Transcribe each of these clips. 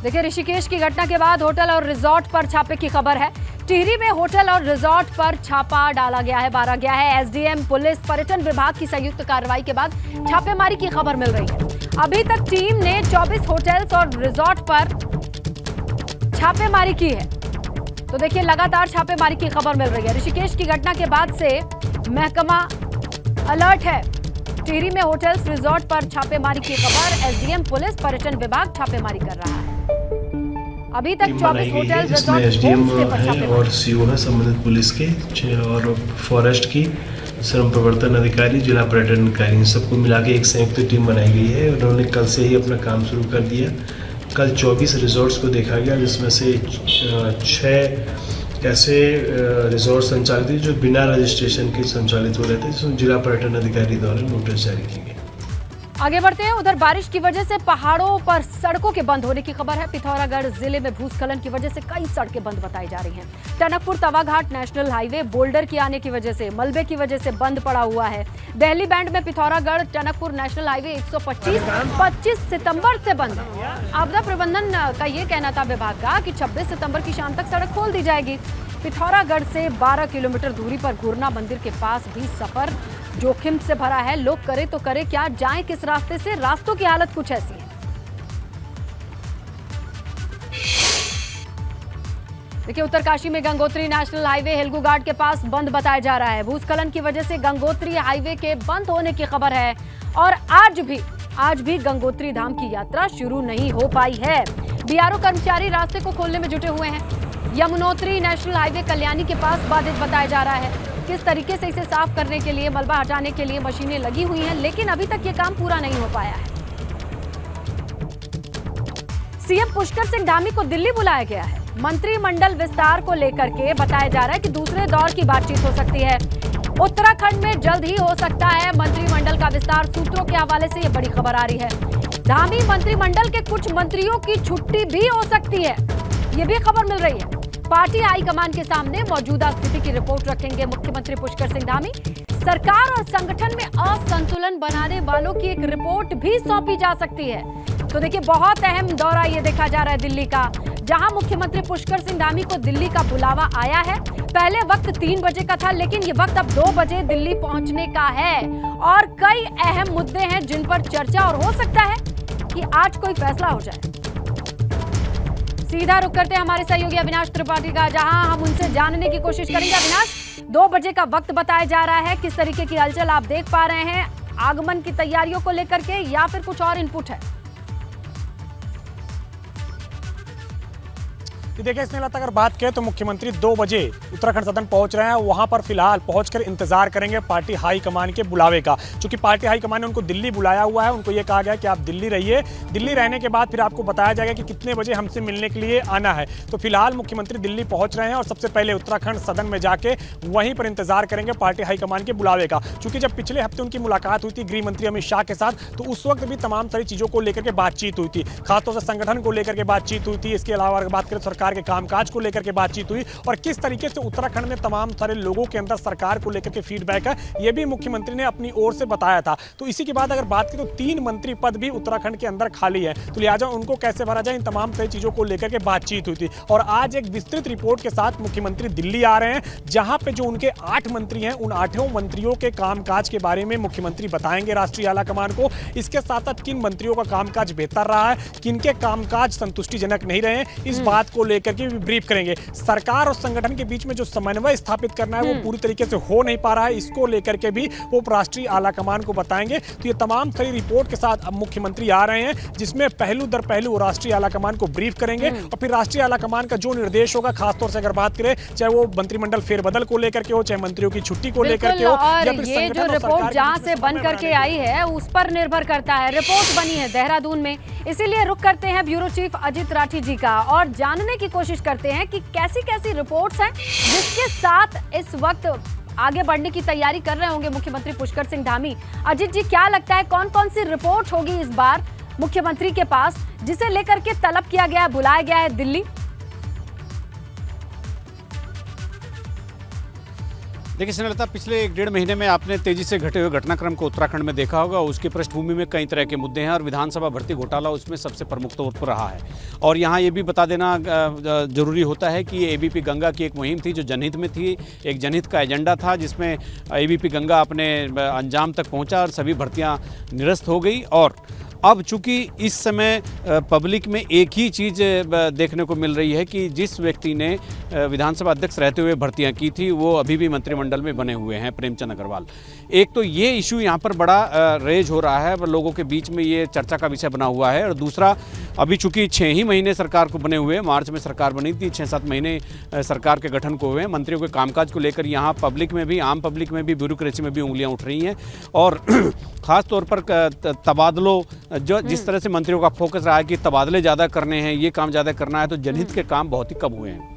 देखिए, ऋषिकेश की घटना के बाद होटल और रिजॉर्ट पर छापे की खबर है। टिहरी में होटल और रिजॉर्ट पर छापा डाला गया है, मारा गया है। एसडीएम, पुलिस, पर्यटन विभाग की संयुक्त कार्रवाई के बाद छापेमारी की खबर मिल रही है। अभी तक टीम ने 24 होटल्स और रिजॉर्ट पर छापेमारी की है। तो देखिए, लगातार छापेमारी की खबर मिल रही है। ऋषिकेश की घटना के बाद से महकमा अलर्ट है। टिहरी में होटल्स, रिजॉर्ट पर छापेमारी की खबर। एसडीएम, पुलिस, पर्यटन विभाग छापेमारी कर रहा है। अभी तक 24 होटल, रिजॉर्ट, एसडीएम है और सीओ है संबंधित पुलिस के और फॉरेस्ट की, श्रम प्रवर्तन अधिकारी, जिला पर्यटन अधिकारी, इन सबको मिला के एक संयुक्त टीम बनाई गई है। उन्होंने कल से ही अपना काम शुरू कर दिया। कल 24 रिजॉर्ट्स को देखा गया, जिसमें से 6 ऐसे रिजॉर्ट संचालित थे जो बिना रजिस्ट्रेशन के संचालित हो रहे थे, जिसमें जिला पर्यटन अधिकारी द्वारा नोटिस जारी की गई। आगे बढ़ते हैं। उधर बारिश की वजह से पहाड़ों पर सड़कों के बंद होने की खबर है। पिथौरागढ़ जिले में भूस्खलन की वजह से कई सड़कें बंद बताई जा रही हैं। टनकपुर तवाघाट नेशनल हाईवे बोल्डर के आने की वजह से, मलबे की वजह से बंद पड़ा हुआ है। दिल्ली बैंड में पिथौरागढ़ टनकपुर नेशनल हाईवे 125 सितंबर से बंद है। आपदा प्रबंधन का ये कहना था विभाग का कि 26 सितंबर की शाम तक सड़क खोल दी जाएगी। पिथौरागढ़ से 12 किलोमीटर दूरी पर घूरना मंदिर के पास भी सफर जोखिम से भरा है। लोग करे तो करे क्या, जाएं किस रास्ते से? रास्तों की हालत कुछ ऐसी है। देखिए, उत्तरकाशी में गंगोत्री नेशनल हाईवे हेलगू घाट के पास बंद बताया जा रहा है। भूस्खलन की वजह से गंगोत्री हाईवे के बंद होने की खबर है और आज भी गंगोत्री धाम की यात्रा शुरू नहीं हो पाई है। बीआरओ कर्मचारी रास्ते को खोलने में जुटे हुए हैं। यमुनोत्री नेशनल हाईवे कल्याणी के पास बाधित बताया जा रहा है। किस तरीके से इसे साफ करने के लिए, मलबा हटाने के लिए मशीनें लगी हुई हैं, लेकिन अभी तक ये काम पूरा नहीं हो पाया है। सीएम पुष्कर सिंह धामी को दिल्ली बुलाया गया है। मंत्रिमंडल विस्तार को लेकर के बताया जा रहा है कि दूसरे दौर की बातचीत हो सकती है। उत्तराखंड में जल्द ही हो सकता है मंत्रिमंडल का विस्तार। सूत्रों के हवाले से ये बड़ी खबर आ रही है। धामी मंत्रिमंडल के कुछ मंत्रियों की छुट्टी भी हो सकती है, ये भी खबर मिल रही है। पार्टी हाईकमान के सामने मौजूदा स्थिति की रिपोर्ट रखेंगे मुख्यमंत्री पुष्कर सिंह धामी। सरकार और संगठन में असंतुलन बनाने वालों की एक रिपोर्ट भी सौंपी जा सकती है। तो देखिए, बहुत अहम दौरा ये देखा जा रहा है दिल्ली का, जहां मुख्यमंत्री पुष्कर सिंह धामी को दिल्ली का बुलावा आया है। पहले वक्त 3 बजे का था, लेकिन ये वक्त अब 2 बजे दिल्ली पहुंचने का है और कई अहम मुद्दे हैं जिन पर चर्चा, और हो सकता है कि आज कोई फैसला हो जाए। सीधा रुक करते हैं हमारे सहयोगी अविनाश त्रिपाठी का, जहां हम उनसे जानने की कोशिश करेंगे। अविनाश, 2 बजे का वक्त बताया जा रहा है, किस तरीके की हलचल आप देख पा रहे हैं आगमन की तैयारियों को लेकर के, या फिर कुछ और इनपुट है? देखिए स्नेहलता, अगर बात करें तो मुख्यमंत्री 2 बजे उत्तराखंड सदन पहुंच रहे हैं। वहां पर फिलहाल पहुंचकर इंतजार करेंगे पार्टी हाईकमान के बुलावे का। चूंकि पार्टी हाईकमान ने उनको दिल्ली बुलाया हुआ है, उनको ये कहा गया कि आप दिल्ली रहिए। दिल्ली रहने के बाद फिर आपको बताया जाएगा कि कितने बजे हमसे मिलने के लिए आना है। तो फिलहाल मुख्यमंत्री दिल्ली पहुंच रहे हैं और सबसे पहले उत्तराखंड सदन में जाके वहीं पर इंतजार करेंगे पार्टी हाईकमान के बुलावे का। चूंकि जब पिछले हफ्ते उनकी मुलाकात हुई थी गृह मंत्री अमित शाह के साथ, तो उस वक्त भी तमाम सारी चीजों को लेकर के बातचीत हुई थी। खासतौर से संगठन को लेकर के बातचीत हुई थी। इसके अलावा अगर बात करें सरकार के कामकाज को लेकर के बातचीत हुई और किस तरीके से उत्तराखंड में तमाम सारे लोगों के अंदर सरकार को लेकर के फीडबैक है, यह भी मुख्यमंत्री ने अपनी ओर से बताया था। तो इसी के बाद अगर बात करें तो 3 मंत्री पद भी उत्तराखंड के अंदर खाली है, तो लिहाजा उनको कैसे भरा जाए, इन तमाम सारी चीजों को लेकर के बातचीत हुई थी। और आज एक विस्तृत रिपोर्ट के साथ मुख्यमंत्री दिल्ली आ रहे हैं, जहां पे जो उनके 8 मंत्री हैं, उन 8 मंत्रियों के कामकाज के बारे में मुख्यमंत्री बताएंगे राष्ट्रीय आला कमान को। इसके साथ साथ किन मंत्रियों का कामकाज बेहतर रहा है, किनके कामकाज संतुष्टिजनक नहीं रहे, इस बात को लेकर के ब्रीफ करेंगे। सरकार और संगठन के बीच में जो समन्वय स्थापित करना है वो पूरी तरीके से हो नहीं पा रहा है, इसको लेकर के भी वो राष्ट्रीय आला कमान को बताएंगे। तो ये तमाम सारी रिपोर्ट के साथ अब मुख्यमंत्री आ रहे हैं, जिसमें पहलू दर पहलू राष्ट्रीय आला कमान को ब्रीफ करेंगे और फिर राष्ट्रीय आला कमान का जो निर्देश होगा, खासतौर से अगर बात करें चाहे वो मंत्रिमंडल फेरबदल को लेकर के हो, चाहे मंत्रियों की छुट्टी को लेकर के हो, या फिर ये जो रिपोर्ट जहां से बन करके आई है उस पर निर्भर करता है। रिपोर्ट बनी है देहरादून में, इसीलिए रुक करते हैं ब्यूरो चीफ अजित राठी जी का और जानने की कोशिश करते हैं कि कैसी कैसी रिपोर्ट्स हैं जिसके साथ इस वक्त आगे बढ़ने की तैयारी कर रहे होंगे मुख्यमंत्री पुष्कर सिंह धामी। अजित जी, क्या लगता है कौन कौन सी रिपोर्ट होगी इस बार मुख्यमंत्री के पास, जिसे लेकर के तलब किया गया है, बुलाया गया है दिल्ली? देखिए स्नेहलता, पिछले 1-1.5 महीने में आपने तेजी से घटे हुए घटनाक्रम को उत्तराखंड में देखा होगा। उसकी पृष्ठभूमि में कई तरह के मुद्दे हैं और विधानसभा भर्ती घोटाला उसमें सबसे प्रमुख तौर पर रहा है। और यहाँ ये भी बता देना जरूरी होता है कि ये एबीपी गंगा की एक मुहिम थी जो जनहित में थी, एक जनहित का एजेंडा था जिसमें एबीपी गंगा अपने अंजाम तक पहुँचा और सभी भर्तियाँ निरस्त हो गई। और अब चूंकि इस समय पब्लिक में एक ही चीज़ देखने को मिल रही है कि जिस व्यक्ति ने विधानसभा अध्यक्ष रहते हुए भर्तियां की थी वो अभी भी मंत्रिमंडल में बने हुए हैं, प्रेमचंद अग्रवाल। एक तो ये इशू यहाँ पर बड़ा रेज हो रहा है, लोगों के बीच में ये चर्चा का विषय बना हुआ है। और दूसरा, अभी चूंकि 6 ही महीने सरकार को बने हुए, मार्च में सरकार बनी थी, 6-7 महीने सरकार के गठन को हुए, मंत्रियों के कामकाज को लेकर यहाँ पब्लिक में भी, आम पब्लिक में भी, ब्यूरोक्रेसी में भी उंगलियाँ उठ रही हैं। और ख़ास तौर पर तबादलों, जो जिस तरह से मंत्रियों का फोकस रहा है कि तबादले ज़्यादा करने हैं, ये काम ज़्यादा करना है, तो जनहित के काम बहुत ही कम हुए हैं।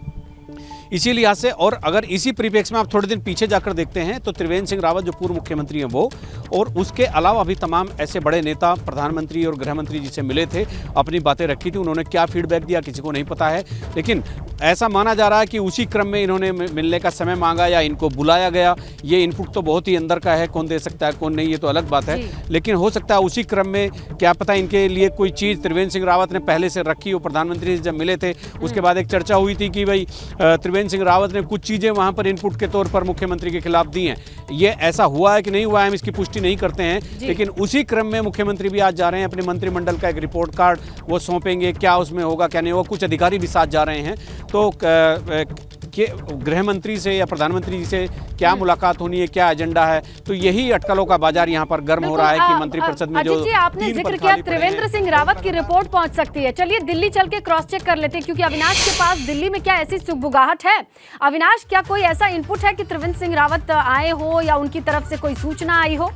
इसी लिहाज से, और अगर इसी परिप्रेक्ष्य में आप थोड़े दिन पीछे जाकर देखते हैं तो त्रिवेंद्र सिंह रावत जो पूर्व मुख्यमंत्री हैं वो, और उसके अलावा भी तमाम ऐसे बड़े नेता, प्रधानमंत्री और गृह मंत्री जिसे मिले थे, अपनी बातें रखी थी। उन्होंने क्या फीडबैक दिया किसी को नहीं पता है, लेकिन ऐसा माना जा रहा है कि उसी क्रम में इन्होंने मिलने का समय मांगा या इनको बुलाया गया। ये इनपुट तो बहुत ही अंदर का है, कौन दे सकता है कौन नहीं, ये तो अलग बात है, लेकिन हो सकता है उसी क्रम में क्या पता इनके लिए कोई चीज़ त्रिवेंद्र सिंह रावत ने पहले से रखी हो। प्रधानमंत्री से जब मिले थे उसके बाद एक चर्चा हुई थी कि भाई त्रिवेंद्र सिंह रावत ने कुछ चीज़ें वहाँ पर इनपुट के तौर पर मुख्यमंत्री के खिलाफ दी हैं। ये ऐसा हुआ है कि नहीं हुआ है हम इसकी पुष्टि नहीं करते हैं, लेकिन उसी क्रम में मुख्यमंत्री भी आज जा रहे हैं, अपने मंत्रिमंडल का एक रिपोर्ट कार्ड वो सौंपेंगे, क्या उसमें होगा क्या नहीं होगा। कुछ अधिकारी भी साथ जा रहे हैं, तो गृह मंत्री से या प्रधानमंत्री जी से क्या मुलाकात होनी है, क्या एजेंडा है, तो यही अटकलों का बाजार यहाँ पर गर्म हो रहा है कि मंत्रिपरिषद में जो आपने जिक्र किया त्रिवेंद्र सिंह रावत की रिपोर्ट पहुंच सकती है। चलिए दिल्ली चल के क्रॉस चेक कर लेते हैं, क्योंकि अविनाश के पास दिल्ली में क्या ऐसी सुगबुगाहट है। अविनाश, क्या कोई ऐसा इनपुट है कि त्रिवेंद्र सिंह रावत आए हो या उनकी तरफ से कोई सूचना आई हो?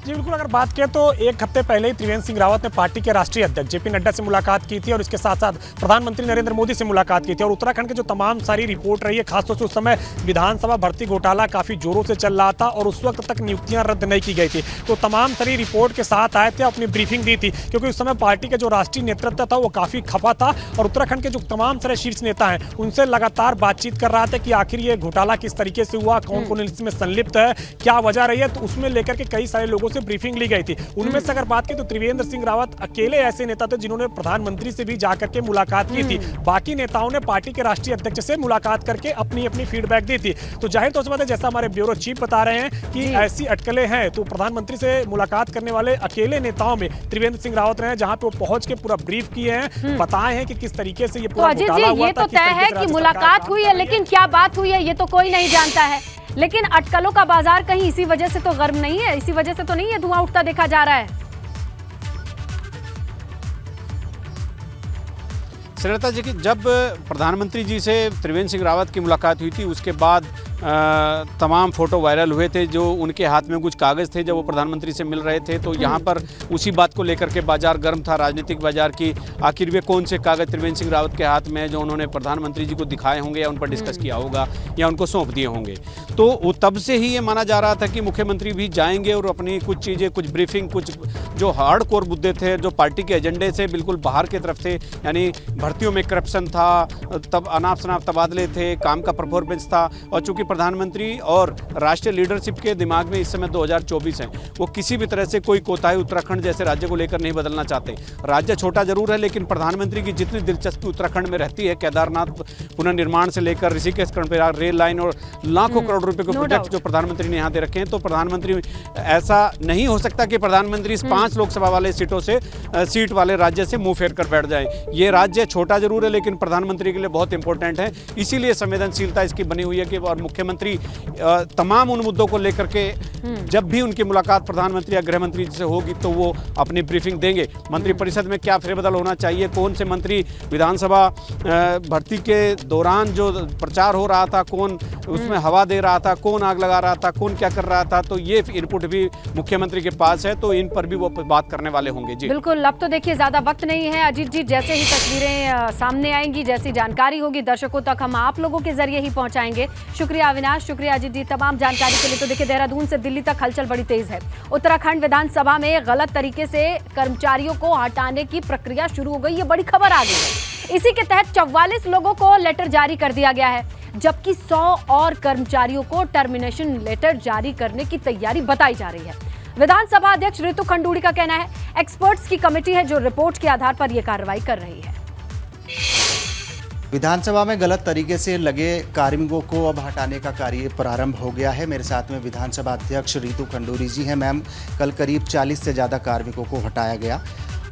जी बिल्कुल, अगर बात करें तो एक हफ्ते पहले ही त्रिवेंद्र सिंह रावत ने पार्टी के राष्ट्रीय अध्यक्ष जेपी नड्डा से मुलाकात की थी और इसके साथ साथ प्रधानमंत्री नरेंद्र मोदी से मुलाकात की थी। और उत्तराखंड के जो तमाम सारी रिपोर्ट रही है, खासतौर से उस समय विधानसभा भर्ती घोटाला काफी जोरों से चल रहा था और उस वक्त तक नियुक्तियां रद्द नहीं की गई थी, तो तमाम सारी रिपोर्ट के साथ आए थे, अपनी ब्रीफिंग दी थी, क्योंकि उस समय पार्टी का जो राष्ट्रीय नेतृत्व था वो काफी खफा था और उत्तराखंड के जो तमाम सारे शीर्ष नेता हैं उनसे लगातार बातचीत कर रहा था कि आखिर ये घोटाला किस तरीके से हुआ, कौन कौन इसमें संलिप्त है, क्या वजह रही है। तो उसमें लेकर के कई सारे लोगों से ब्रीफिंग ली गई थी। उनमें से अगर बात करें तो त्रिवेंद्र सिंह रावत अकेले ऐसे नेता थे जिन्होंने प्रधानमंत्री से भी जाकर के मुलाकात की थी। बाकी नेताओं ने पार्टी के राष्ट्रीय अध्यक्ष से मुलाकात करके अपनी अपनी फीडबैक दी थी। तो जाहिर तौर पर जैसा हमारे ब्यूरो चीफ बता रहे हैं कि ऐसी अटकलें हैं, तो प्रधानमंत्री से मुलाकात करने वाले अकेले नेताओं में त्रिवेंद्र सिंह रावत रहे, जहां पे वो पहुंच के पूरा ब्रीफ किए हैं, बताए हैं कि किस तरीके से ये पूरा घोटाला हुआ। ये तो तय है कि मुलाकात हुई है, लेकिन क्या बात हुई है ये तो कोई नहीं जानता है। लेकिन अटकलों का बाजार कहीं इसी वजह से तो गर्म नहीं है, इसी वजह से तो नहीं है धुआं उठता देखा जा रहा है। श्रीलता जी की जब प्रधानमंत्री जी से त्रिवेंद्र सिंह रावत की मुलाकात हुई थी उसके बाद तमाम फ़ोटो वायरल हुए थे, जो उनके हाथ में कुछ कागज़ थे जब वो प्रधानमंत्री से मिल रहे थे, तो यहाँ पर उसी बात को लेकर के बाजार गर्म था, राजनीतिक बाजार की। आखिर वे कौन से कागज़ त्रिवेंद्र सिंह रावत के हाथ में जो उन्होंने प्रधानमंत्री जी को दिखाए होंगे या उन पर डिस्कस किया होगा या उनको सौंप दिए होंगे। तो वो तब से ही ये माना जा रहा था कि मुख्यमंत्री भी जाएंगे और अपनी कुछ चीज़ें, कुछ ब्रीफिंग, कुछ जो हार्ड कोर मुद्दे थे जो पार्टी के एजेंडे से बिल्कुल बाहर की तरफ थे, यानी भर्तियों में करप्शन था, तब अनाप शनाप तबादले थे, काम का परफॉर्मेंस था। और चूंकि प्रधानमंत्री और राष्ट्रीय लीडरशिप के दिमाग में इस समय 2024 है, वो किसी भी तरह से कोई कोताही उत्तराखंड जैसे राज्य को लेकर नहीं बदलना चाहते। राज्य छोटा जरूर है, लेकिन प्रधानमंत्री की जितनी दिलचस्पी उत्तराखंड में रहती है, केदारनाथ पुनर्निर्माण से लेकर ऋषिकेश कर्णप्रयाग रेल लाइन और लाखों करोड़ रुपए के प्रोजेक्ट जो प्रधानमंत्री ने यहाँ दे रखे हैं, तो प्रधानमंत्री ऐसा नहीं हो सकता कि प्रधानमंत्री इस 5 लोकसभा वाले सीट वाले राज्य से मुंह फेर कर बैठ जाए। ये राज्य छोटा जरूर है, लेकिन प्रधानमंत्री के लिए बहुत इंपॉर्टेंट है, इसीलिए संवेदनशीलता इसकी बनी हुई है कि और मुख्यमंत्री तमाम उन मुद्दों को लेकर के जब भी उनकी मुलाकात प्रधानमंत्री या गृह मंत्री से होगी तो वो अपनी ब्रीफिंग देंगे। मंत्रिपरिषद में क्या फेरबदल होना चाहिए, कौन से मंत्री विधानसभा भर्ती के दौरान जो प्रचार हो रहा था, कौन उसमें हवा दे रहा था, कौन आग लगा रहा था, कौन क्या कर रहा था, तो ये इनपुट भी मुख्यमंत्री के पास है, तो इन पर भी वो बात करने वाले होंगे। जी बिल्कुल, अब तो देखिए ज्यादा वक्त नहीं है अजीत जी, जैसे ही तस्वीरें सामने आएंगी, जैसी जानकारी होगी दर्शकों तक हम आप लोगों के जरिए ही पहुंचाएंगे। शुक्रिया अविनाश, शुक्रिया अजीत जी तमाम जानकारी के लिए। तो देखिए देहरादून से दिल्ली तक हलचल बड़ी तेज है। उत्तराखंड विधानसभा में गलत तरीके से कर्मचारियों को हटाने की प्रक्रिया शुरू हो गई, ये बड़ी खबर आ गई है। इसी के तहत 44 लोगों को लेटर जारी कर दिया गया है, जबकि 100 और कर्मचारियों को टर्मिनेशन लेटर जारी करने की तैयारी बताई जा रही है। विधानसभा अध्यक्ष रितु खंडूड़ी का कहना है, एक्सपर्ट्स की कमेटी है जो रिपोर्ट के आधार पर यह कार्रवाई कर रही है। विधानसभा में गलत तरीके से लगे कार्मिकों को अब हटाने का कार्य प्रारंभ हो गया है। मेरे साथ में विधानसभा अध्यक्ष रितु खंडूड़ी जी हैं। मैम, कल करीब 40 से ज़्यादा कार्मिकों को हटाया गया,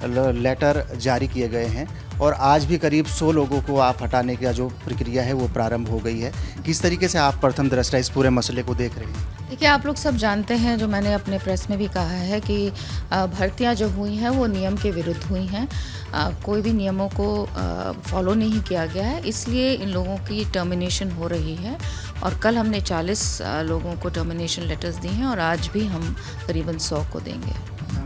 लेटर जारी किए गए हैं और आज भी करीब 100 लोगों को आप हटाने का जो प्रक्रिया है वो प्रारंभ हो गई है। किस तरीके से आप प्रथम दृष्टया इस पूरे मसले को देख रहे हैं? देखिए, आप लोग सब जानते हैं, जो मैंने अपने प्रेस में भी कहा है कि भर्तियां जो हुई हैं वो नियम के विरुद्ध हुई हैं। कोई भी नियमों को फॉलो नहीं किया गया है, इसलिए इन लोगों की टर्मिनेशन हो रही है। और कल हमने 40 लोगों को टर्मिनेशन लेटर्स दिए हैं और आज भी हम करीबन 100 को देंगे।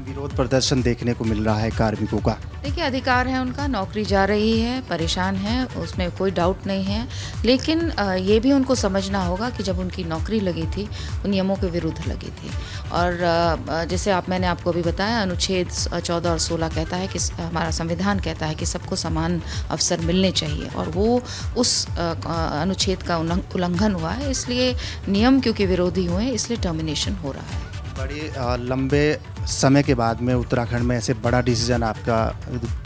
विरोध प्रदर्शन देखने को मिल रहा है कार्मिकों का। देखिए, अधिकार है उनका, नौकरी जा रही है, परेशान है, उसमें कोई डाउट नहीं है, लेकिन ये भी उनको समझना होगा कि जब उनकी नौकरी लगी थी वो नियमों के विरुद्ध लगी थी। और जैसे मैंने आपको अभी बताया, अनुच्छेद 14 और 16 कहता है कि हमारा संविधान कहता है कि सबको समान अवसर मिलने चाहिए, और वो उस अनुच्छेद का उल्लंघन हुआ है, इसलिए नियम क्योंकि विरोधी हुए हैं इसलिए टर्मिनेशन हो रहा है। बड़े लंबे समय के बाद में उत्तराखंड में ऐसे बड़ा डिसीजन आपका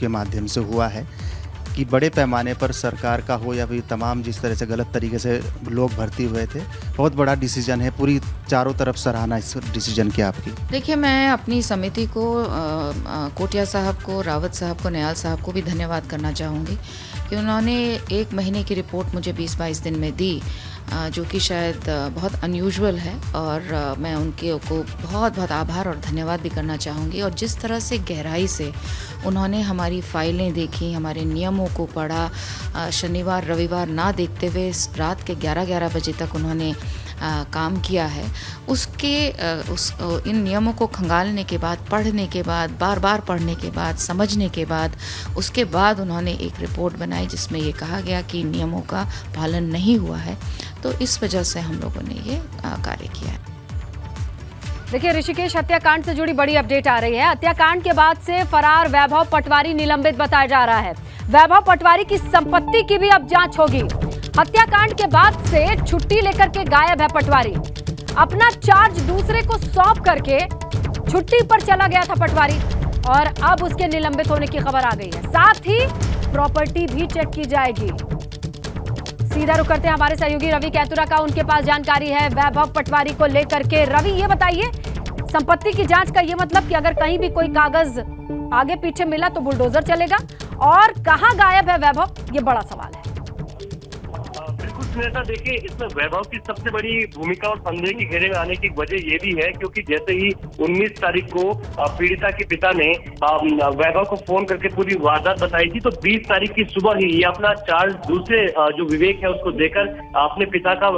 के माध्यम से हुआ है कि बड़े पैमाने पर सरकार का हो या फिर तमाम जिस तरह से गलत तरीके से लोग भर्ती हुए थे, बहुत बड़ा डिसीजन है। पूरी चारों तरफ सराहना इस डिसीजन की आपकी। देखिए, मैं अपनी समिति को, कोटिया साहब को, रावत साहब को, नयाल साहब को भी धन्यवाद करना चाहूँगी कि उन्होंने 1 महीने की रिपोर्ट मुझे 20-22 दिन में दी, जो कि शायद बहुत अनयूजुअल है, और मैं उनके को बहुत बहुत आभार और धन्यवाद भी करना चाहूँगी। और जिस तरह से गहराई से उन्होंने हमारी फाइलें देखी, हमारे नियमों को पढ़ा, शनिवार रविवार ना देखते हुए रात के 11-11 बजे तक उन्होंने काम किया है, इन नियमों को खंगालने के बाद, पढ़ने के बाद, बार बार पढ़ने के बाद, समझने के बाद, उसके बाद उन्होंने एक रिपोर्ट बनाई जिसमें ये कहा गया कि नियमों का पालन नहीं हुआ है। तो इस वजह से हम लोगों ने ये कार्य किया है। देखिए, ऋषिकेश हत्याकांड से जुड़ी बड़ी अपडेट आ रही है। हत्याकांड के बाद से फरार वैभव पटवारी निलंबित बताया जा रहा है। वैभव पटवारी की संपत्ति की भी अब जांच होगी। हत्याकांड के बाद से छुट्टी लेकर के गायब है पटवारी। अपना चार्ज दूसरे को सौंप करके छुट्टी पर चला गया था पटवारी, और अब उसके निलंबित होने की खबर आ गई है। साथ ही प्रॉपर्टी भी चेक की जाएगी। सीधा रुक करते हैं हमारे सहयोगी रवि कैतुरा का, उनके पास जानकारी है वैभव पटवारी को लेकर के। रवि, ये बताइए, संपत्ति की जांच का ये मतलब कि अगर कहीं भी कोई कागज आगे पीछे मिला तो बुलडोजर चलेगा, और कहां गायब है वैभव, ये बड़ा सवाल है। नेता देखिए, इसमें वैभव की सबसे बड़ी भूमिका और संदेह के घेरे में आने की वजह ये भी है क्योंकि जैसे ही 19 तारीख को पीड़िता के पिता ने वैभव को फोन करके पूरी वारदात बताई थी, तो 20 तारीख की सुबह ही ये अपना चार्ज दूसरे जो विवेक है उसको देकर अपने पिता का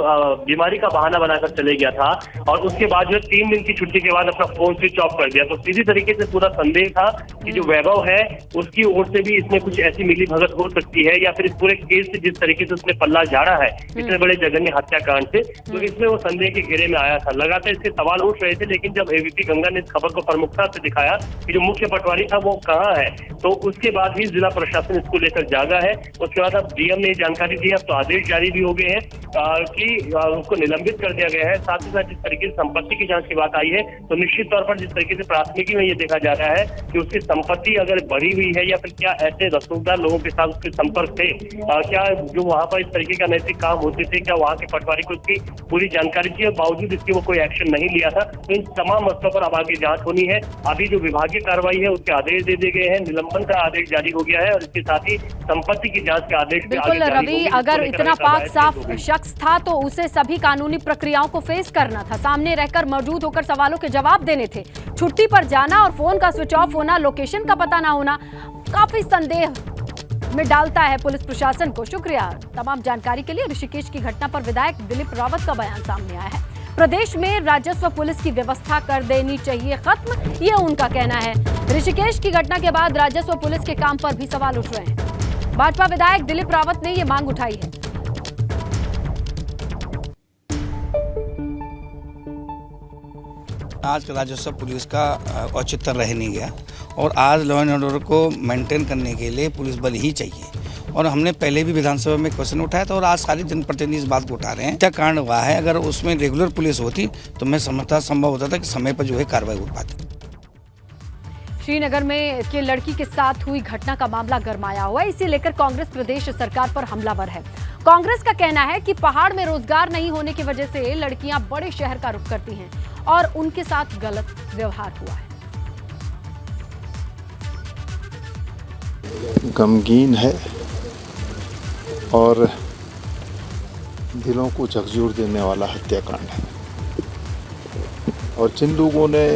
बीमारी का बहाना बनाकर चले गया था, और उसके बाद जो 3 दिन की छुट्टी के बाद अपना फोन स्विच ऑफ कर दिया। तो सीधी तरीके से पूरा संदेह था कि जो वैभव है उसकी ओर से भी इसमें कुछ ऐसी मिली भगत हो सकती है, या फिर इस पूरे केस से जिस तरीके से उसने पल्ला झाड़ा है इतने बड़े जघन्य हत्याकांड से, तो इसमें वो संदेह के घेरे में आया था। लगातार इसके सवाल उठ रहे थे, लेकिन जब एबीपी गंगा ने इस खबर को प्रमुखता से दिखाया कि जो मुख्य पटवारी था वो कहाँ है, तो उसके बाद ही जिला प्रशासन इसको लेकर जागा है। उसके बाद अब डीएम ने जानकारी दी, अब तो आदेश जारी भी हो गए हैं कि उसको निलंबित कर दिया गया है। साथ ही साथ जिस तरीके से संपत्ति की जांच की बात आई है, तो निश्चित तौर पर जिस तरीके से प्राथमिकी में ये देखा जा रहा है कि उसकी संपत्ति अगर बढ़ी हुई है या फिर क्या ऐसे रसूखदार लोगों के साथ उसके संपर्क थे, क्या जो वहां पर इस तरीके का नैतिक काम होते थे, क्या वहां के पटवारी को इसकी पूरी जानकारी थी और बावजूद इसके वो कोई एक्शन नहीं लिया था। तो इन तमाम मसलों पर अब आगे जांच होनी है। अभी जो विभागीय कार्रवाई है उसके आदेश दे दिए गए हैं, निलंबन का आदेश जारी हो गया है, और इसके साथ ही संपत्ति की जांच के आदेश बिल्कुल रवि, अगर इतना पाक साफ शख्स था तो उसे सभी कानूनी प्रक्रियाओं को फेस करना था, सामने रहकर मौजूद होकर सवालों के जवाब देने थे। छुट्टी पर जाना और फोन का स्विच ऑफ होना, लोकेशन का पता ना होना काफी संदेह में डालता है पुलिस प्रशासन को। शुक्रिया तमाम जानकारी के लिए। ऋषिकेश की घटना पर विधायक दिलीप रावत का बयान सामने आया है। प्रदेश में राजस्व पुलिस की व्यवस्था कर देनी चाहिए खत्म, ये उनका कहना है। ऋषिकेश की घटना के बाद राजस्व पुलिस के काम पर भी सवाल उठ रहे हैं। भाजपा विधायक दिलीप रावत ने ये मांग उठाई है। आज राजस्व पुलिस का औचित्य रह नहीं गया, और आज लॉ एंड ऑर्डर को मेंटेन करने के लिए पुलिस बल ही चाहिए, और हमने पहले भी विधानसभा में क्वेश्चन उठाया था और आज सारे जनप्रतिनिधि इस बात को उठा रहे हैं। क्या कांड हुआ है, अगर उसमें रेगुलर पुलिस होती तो मैं समझता संभव होता था कि समय पर जो है कार्रवाई हो पाती। श्रीनगर में के लड़की के साथ हुई घटना का मामला गरमाया हुआ है। इसे लेकर कांग्रेस प्रदेश सरकार पर हमलावर है। कांग्रेस का कहना है कि पहाड़ में रोजगार नहीं होने की वजह से लड़कियां बड़े शहर का रुख करती हैं और उनके साथ गलत व्यवहार हुआ है। गमगीन है और दिलों को झकझोर देने वाला हत्याकांड है और जिन लोगों ने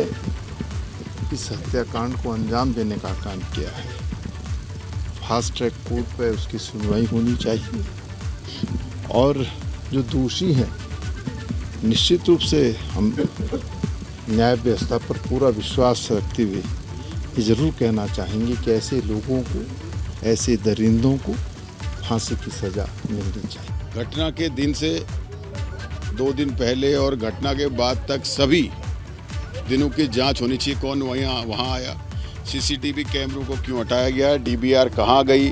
इस हत्याकांड को अंजाम देने का काम किया है, फास्ट ट्रैक कोर्ट पर उसकी सुनवाई होनी चाहिए और जो दोषी हैं निश्चित रूप से हम न्याय व्यवस्था पर पूरा विश्वास रखते हुए ये ज़रूर कहना चाहेंगे कि ऐसे लोगों को, ऐसे दरिंदों को फांसी की सज़ा मिलनी चाहिए। घटना के दिन से 2 दिन पहले और घटना के बाद तक सभी दिनों की जांच होनी चाहिए। कौन वहाँ आया, सीसीटीवी कैमरों को क्यों हटाया गया, डीबीआर कहाँ गई।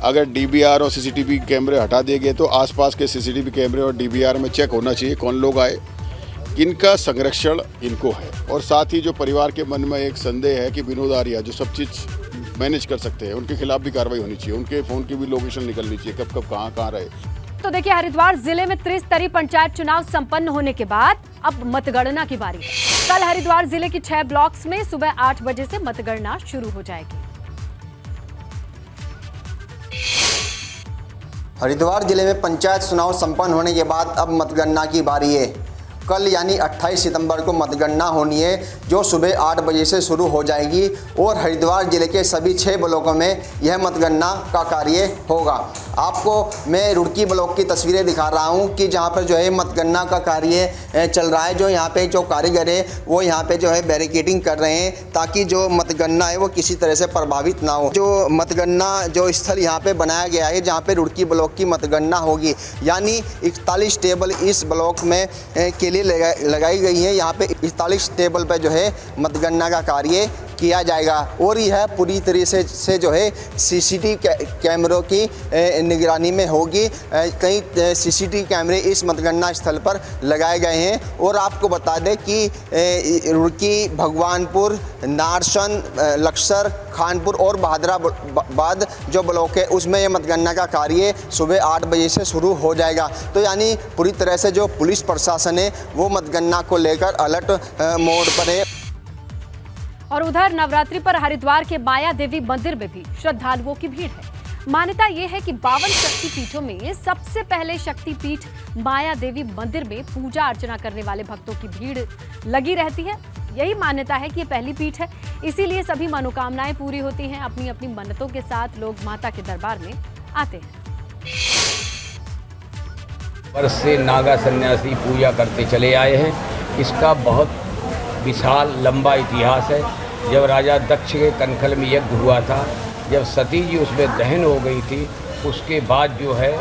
अगर डीबीआर और सीसीटीवी कैमरे हटा दिए गए तो आसपास के सीसीटीवी कैमरे और डीबीआर में चेक होना चाहिए कौन लोग आए, इनका संरक्षण इनको है। और साथ ही जो परिवार के मन में एक संदेह है कि विनोद आर्या जो सब चीज़ मैनेज कर सकते हैं, उनके खिलाफ भी कार्रवाई होनी चाहिए। उनके फ़ोन की भी लोकेशन निकलनी चाहिए, कब कब कहाँ रहे। तो देखिए, हरिद्वार जिले में त्रिस्तरीय पंचायत चुनाव संपन्न होने के बाद अब मतगणना की बारी है। कल हरिद्वार जिले की 6 ब्लॉक्स में सुबह 8 बजे से मतगणना शुरू हो जाएगी। हरिद्वार जिले में पंचायत चुनाव संपन्न होने के बाद अब मतगणना की बारी है। कल यानी 28 सितंबर को मतगणना होनी है जो सुबह 8 बजे से शुरू हो जाएगी और हरिद्वार जिले के सभी 6 ब्लॉकों में यह मतगणना का कार्य होगा। आपको मैं रुड़की ब्लॉक की तस्वीरें दिखा रहा हूं कि जहां पर जो है मतगणना का कार्य चल रहा है। जो यहां पे जो कारीगर है वो यहां पे जो है बैरिकेडिंग कर रहे हैं ताकि जो मतगणना है वो किसी तरह से प्रभावित ना हो। जो मतगणना जो स्थल यहां पे बनाया गया है जहां पे रुड़की ब्लॉक की मतगणना होगी, यानी 41 टेबल इस ब्लॉक में के लिए लगाई गई है। यहाँ पे 41 टेबल पे जो है मतगणना का कार्य किया जाएगा और यह पूरी तरीके से जो है सीसीटीवी कैमरों की निगरानी में होगी। कई सीसीटीवी कैमरे इस मतगणना स्थल पर लगाए गए हैं और आपको बता दें कि रुड़की, भगवानपुर, नारसन, लक्सर, खानपुर और बहादुराबाद जो ब्लॉक है उसमें यह मतगणना का कार्य सुबह 8 बजे से शुरू हो जाएगा। तो यानी पूरी तरह से जो पुलिस प्रशासन है वो मतगणना को लेकर अलर्ट मोड पर है। और उधर नवरात्रि पर हरिद्वार के माया देवी मंदिर में भी श्रद्धालुओं की भीड़ है। मान्यता यह है कि 52 शक्तिपीठों में सबसे पहले शक्तिपीठ माया देवी मंदिर में पूजा अर्चना करने वाले भक्तों की भीड़ लगी रहती है। यही मान्यता है कि ये पहली पीठ है, इसीलिए सभी मनोकामनाएं पूरी होती हैं। अपनी अपनी मन्नतों के साथ लोग माता के दरबार में आते हैं। वर्ष से नागा सन्यासी पूजा करते चले आए हैं। इसका बहुत विशाल लंबा इतिहास है। जब राजा दक्ष के कनखल में यज्ञ हुआ था, जब सती जी उसमें दहन हो गई थी, उसके बाद जो है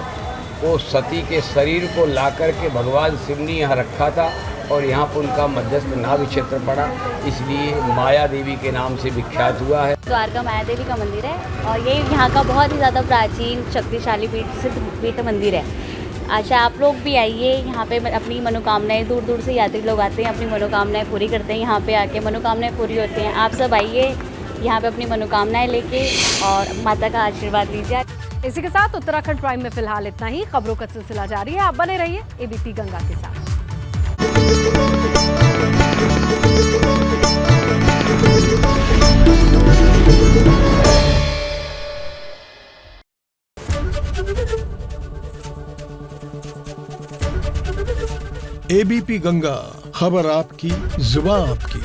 वो सती के शरीर को ला कर के भगवान शिव ने यहाँ रखा था और यहाँ पर उनका मध्यस्थ नाभि क्षेत्र पड़ा, इसलिए माया देवी के नाम से विख्यात हुआ है। द्वारका माया देवी का मंदिर है और ये यहाँ का बहुत ही ज़्यादा प्राचीन शक्तिशाली सिद्ध पीठ मंदिर है। आशा आप लोग भी आइए, यहाँ पे अपनी मनोकामनाएं, दूर दूर से यात्री लोग आते हैं, अपनी मनोकामनाएं पूरी करते हैं। यहाँ पे आके मनोकामनाएं पूरी होती हैं। आप सब आइए यहाँ पे अपनी मनोकामनाएं लेके और माता का आशीर्वाद लीजिए। इसी के साथ उत्तराखंड प्राइम में फिलहाल इतना ही। खबरों का सिलसिला जारी है, आप बने रहिए एबीपी गंगा के साथ। एबीपी गंगा, खबर आपकी, जुबान आपकी।